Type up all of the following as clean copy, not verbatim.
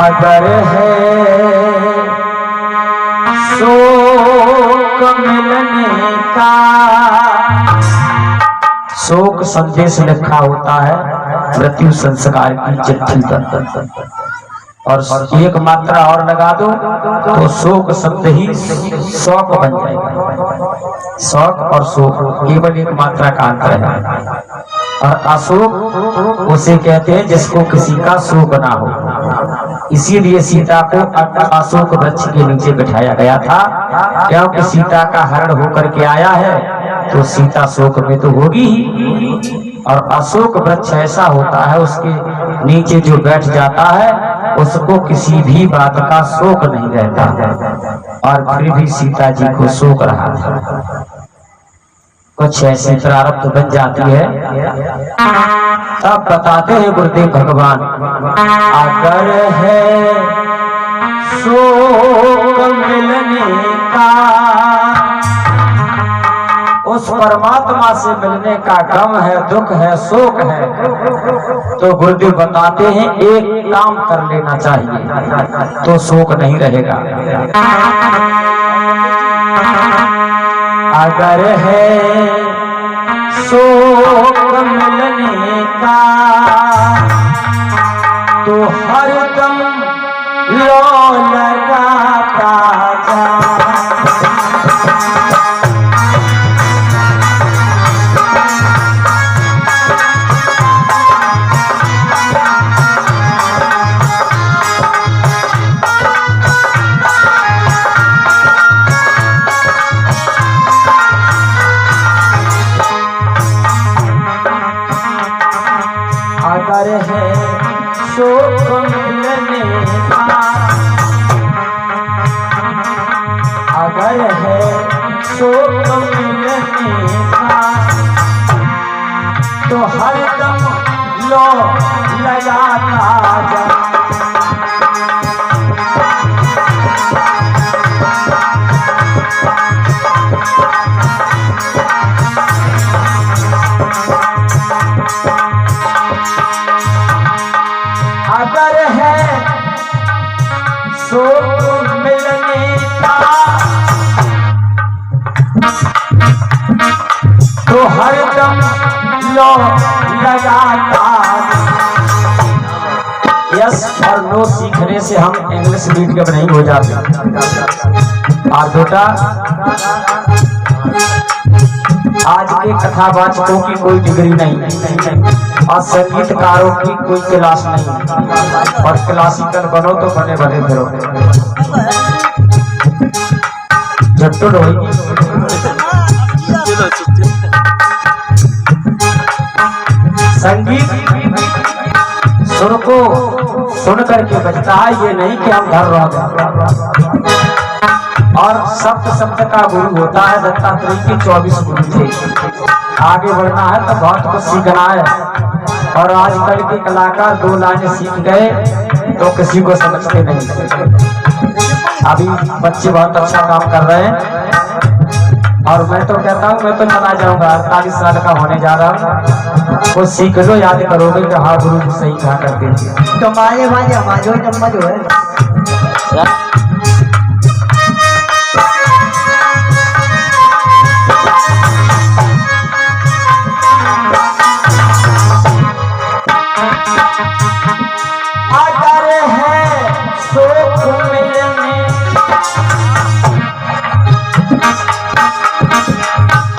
अगर है शोक मिलने का, शोक संदेश लिखा होता है मृत्यु संस्कार की चिट्ठी पर, और एक मात्रा और लगा दो तो शोक शब्द ही शौक बन जाएगा। शौक और शोक केवल एक मात्रा का अंतर है। और अशोक उसे कहते हैं जिसको किसी का शोक ना हो। इसीलिए सीता को अशोक वृक्ष के नीचे बिठाया गया था, क्योंकि सीता का हरण होकर के आया है तो सीता शोक में तो होगी ही। और अशोक वृक्ष ऐसा होता है उसके नीचे जो बैठ जाता है उसको किसी भी बात का शोक नहीं रहता। और फिर भी सीता जी को शोक रहा था। कुछ ऐसी प्रारब्ध बन जाती है। तब बताते हैं गुरुदेव भगवान, अगर है शोक मिलने का, उस परमात्मा से मिलने का गम है, दुख है, शोक है, तो गुरुदेव बताते हैं एक काम कर लेना चाहिए तो शोक नहीं रहेगा। अगर है शोक मिलने का तो हरदम लो लगाता जा। अगर है शोक मिलने का, अगर है शोक मिलने का तो हरदम लो लगाता जा। अगर है शोक मिलने का तो हरदम लो लगाता। यस और नो सीखने से हम इंग्लिश मीडियम नहीं हो जाते। और बेटा आज के कथावाचकों की कोई डिग्री नहीं और संगीतकारों की कोई क्लास नहीं, और क्लासिकल बनो तो बने बने फिरो झट्टुड होगी। संगीत सुर को सुन करके बजता है, ये नहीं कि हम घर रह गए। और शब्द का गुरु होता है दत्तात्रेय के 24 गुरु थे। आगे बढ़ना है तो बहुत कुछ सीखना है। और आजकल के कलाकार 2 लाइनें सीख गए तो किसी को समझते नहीं। अभी बच्चे बहुत अच्छा काम कर रहे हैं और मैं तो कहता हूँ मैं तो चला जाऊंगा। 48 साल का होने जा रहा हूँ। कुछ सीख लो, याद करोगे कि हाँ गुरु जी सही कहा करते थे। तो मारे भाई हमारे नंबर जो है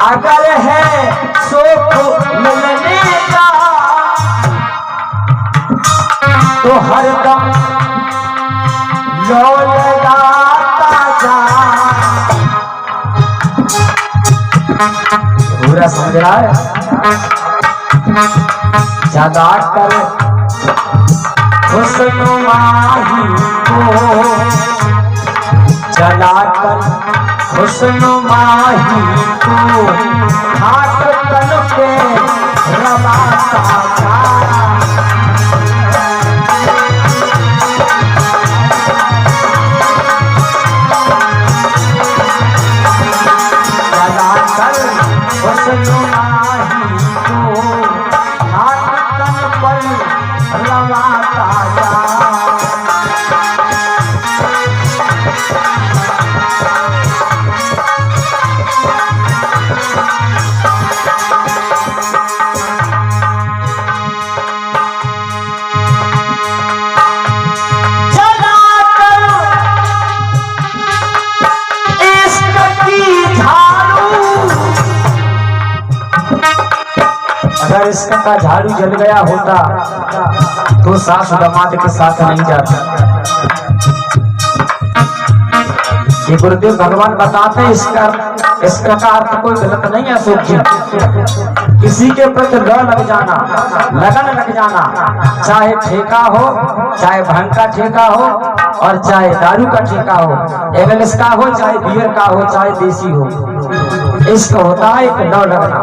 अगर है शोक मिलने का तो हरदम लो लगाता जा। पूरा समझ रहा है? जगा कर हुस्न माही को, जला कर हुस्न माही को हाथ तन पे रमाता जा। जला कर हुस्न माही को हाथ तन पर रवाता जा। अगर इसका का झाड़ू जल गया होता तो सास दामाद के साथ नहीं जाता। ये गुरुदेव भगवान बताते हैं इसका का अर्थ कोई गलत नहीं है अशोक जी। किसी के प्रति लग जाना, लगन लग जाना, चाहे ठेका हो, चाहे भांग का ठेका हो और चाहे दारू का ठेका हो, एगलिस का हो, चाहे बियर का हो, चाहे देसी हो, इसका होता है एक लव लगना।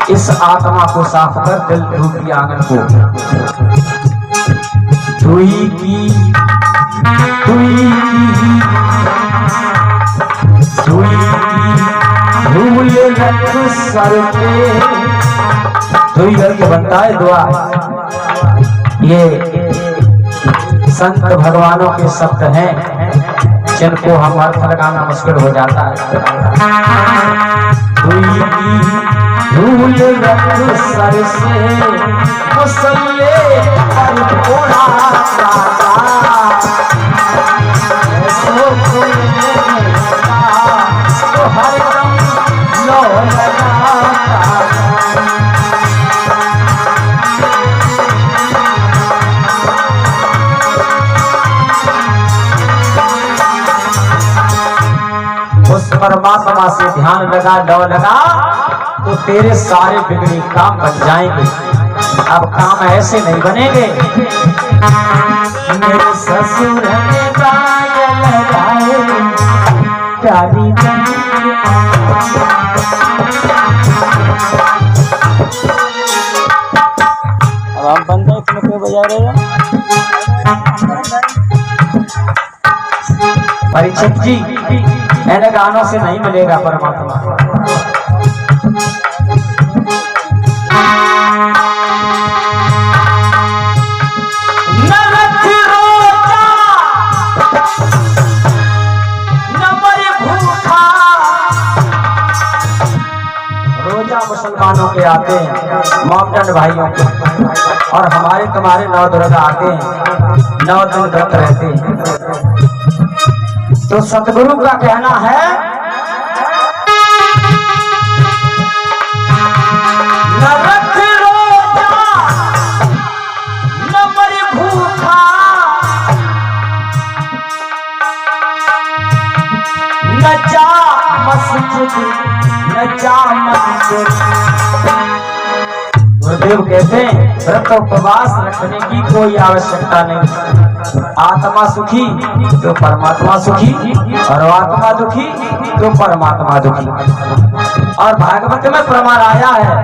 इस आत्मा को साफ कर दिल रूपी आंगन को। तुई की भूल रख सर पे। दुई अर्थ बनता है दुआ। ये संत भगवानों के शब्द हैं जिनको हम अर्थ लगाना मुश्किल हो जाता है। भूल रख सर से मुसल्ले पर थोड़ा तो हर दम लो उस परमात्मा से ध्यान लगा, डो लगा तो तेरे सारे बिगड़े काम बन जाएंगे। अब काम ऐसे नहीं बनेंगे। मेरे ससुर ने काजल लगाए प्यारी अब आप बंद है, इसमें क्यों बजा रहे हो? परीक्षक जी, ऐसे गानों से नहीं मिलेगा परमात्मा। मुसलमानों के आते हैं, मोमडन भाइयों के, और हमारे तुम्हारे नौ दुर्गा आते हैं, 9 दिन व्रत रहते हैं। तो सतगुरु का कहना है न रख रोजा न मर भूखा, न जा मस्जिद न जा मंदिर। गुरुदेव कहते हैं व्रत उपवास रखने की कोई आवश्यकता नहीं। आत्मा सुखी तो परमात्मा सुखी, और आत्मा दुखी तो परमात्मा दुखी। और भागवत में प्रमाण आया है,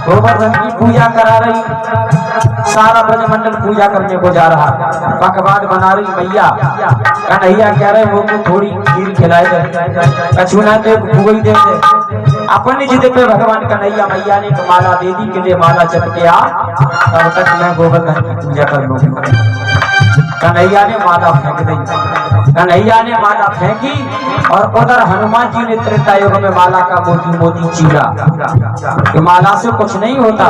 गोवर्धन की पूजा करा रही, सारा ब्रजमंडल पूजा करने को जा रहा, पकवान बना रही मैया, कन्हैया कह रहे वो को थोड़ी खीर खिलाए दे, कछुना दे, भुगई दे। अपनी जिद पे भगवान कन्हैया मैया ने एक माला दे दी कि ले माला जप के आ, तब तक मैं गोवर्धन की पूजा कर लूंगा। कन्हैया ने माला फेंक दी। कन्हैया ने माला फेंकी और उधर हनुमान जी ने त्रेता युग में माला का मोती मोती चीरा कि माला से कुछ नहीं होता।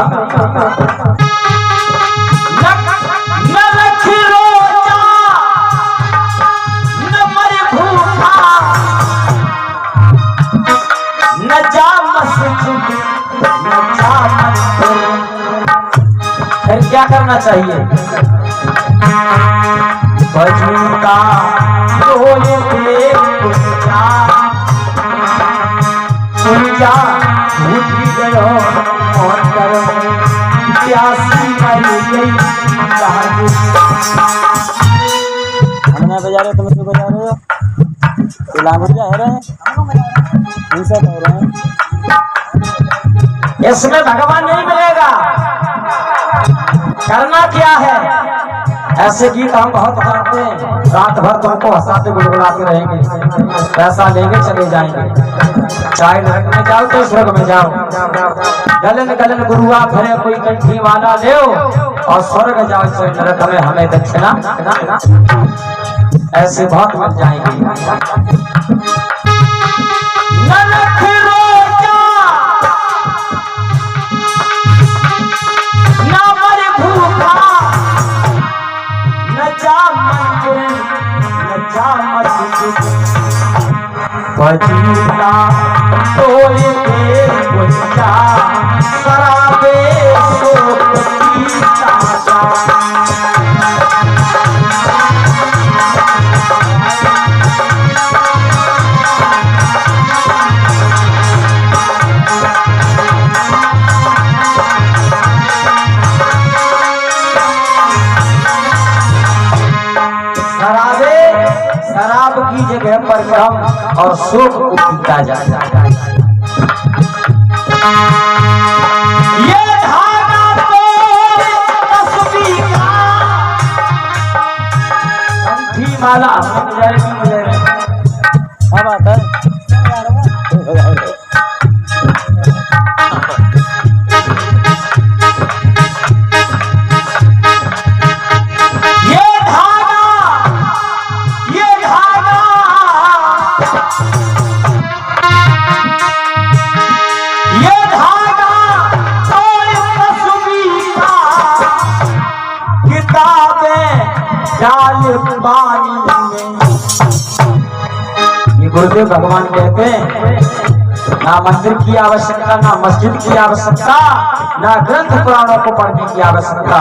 फिर क्या करना चाहिए? बजूता बोले पूजा भूल गयो और करो प्यासी मरी गई। हमने बजा रहे, तुम क्यों बजा रहे हो? लांगुरिया है रहे इनसे कह रहे हैं, इसमें भगवान नहीं मिलेगा। करना क्या है? ऐसे गीत हम बहुत गाते हैं, रात भर तुमको हंसाते गुड़गुड़ाते रहेंगे, पैसा लेके चले जाएंगे। चाय रखने जाओ तो स्वर्ग में जाओ, गलन गलन गुरुआ भरे कोई कंठी वाला ले और स्वर्ग जाओ तो नरक में हमें दक्षिणा। ऐसे बहुत मिल जाएंगे। बजीला तोए दे बुझा शराबे शोक की ताजा। शराब की जगह पर गम और शोक को पीता जाता है। ये धागा तो तस्वीर का कंठी माला मुझे क्या बात है। ये गुरुदेव भगवान कहते हैं, ना मंदिर की आवश्यकता, ना मस्जिद की आवश्यकता, ना ग्रंथ पुराणों को पढ़ने की आवश्यकता।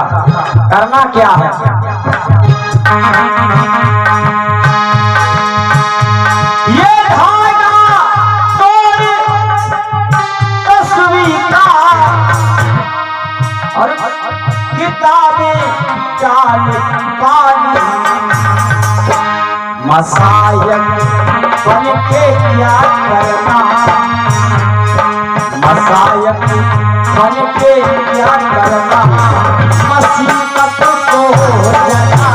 करना क्या है? ये धागा तोड़ तस्वीर का और किताबें चाल पानी। मसायक बन के क्या करना, मसायक बन के क्या करना, मसीबत को जलाना।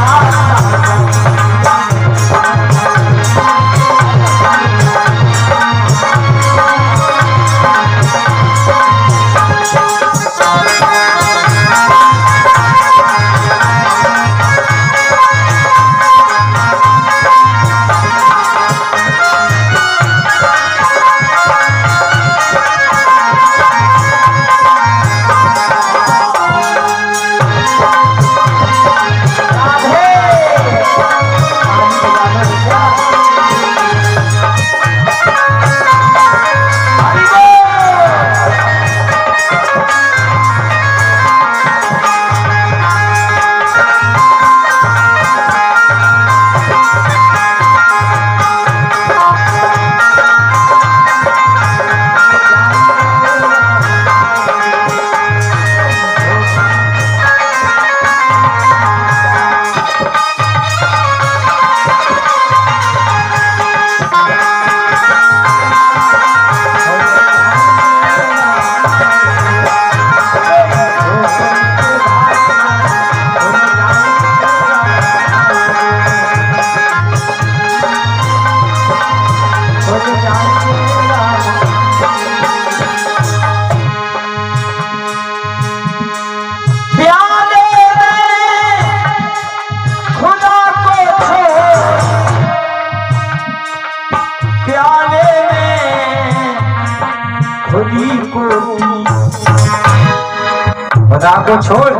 खुदा को छोड़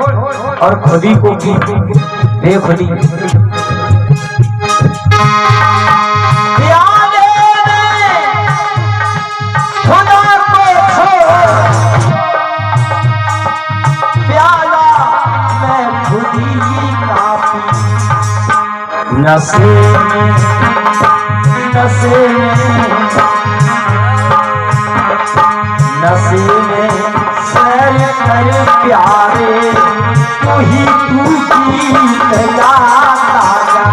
और खुदी को भी बेखुदी। खुदा को छोड़ प्याला मैं खुदी का पी। नशे में नशे में सैर कर प्यारे तू ही तू गीत गाता जा।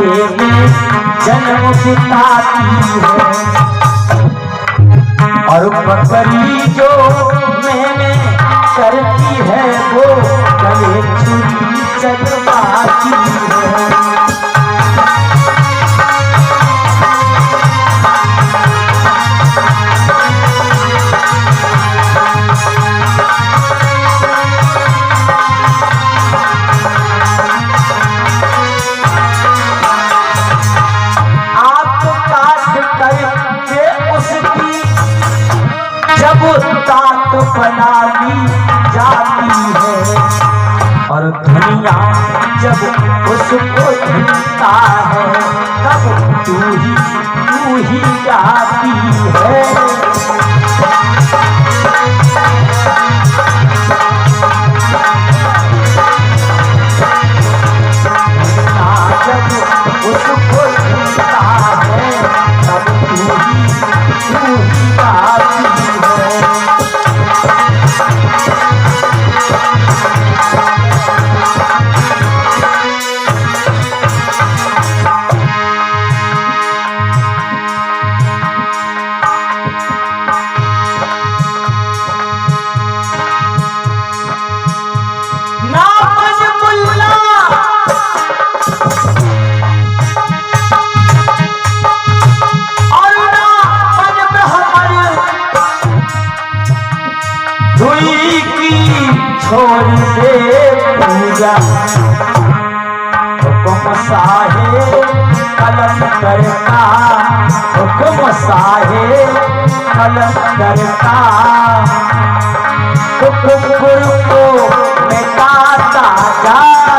में जन्म बिताती है। और बकरी जो मैंने करती है वो गले छुरी चलवाती है। तात बना ली जाती है और दुनिया जब उसको ढूंढता है तब तू ही आती है। जब उसको ढूंढता है तब तू ही आती है। छोड़ दे पूजा हुक्म साहे कलम करता, हुक्म साहे कलम करता, हुक्म को मिटाता जा।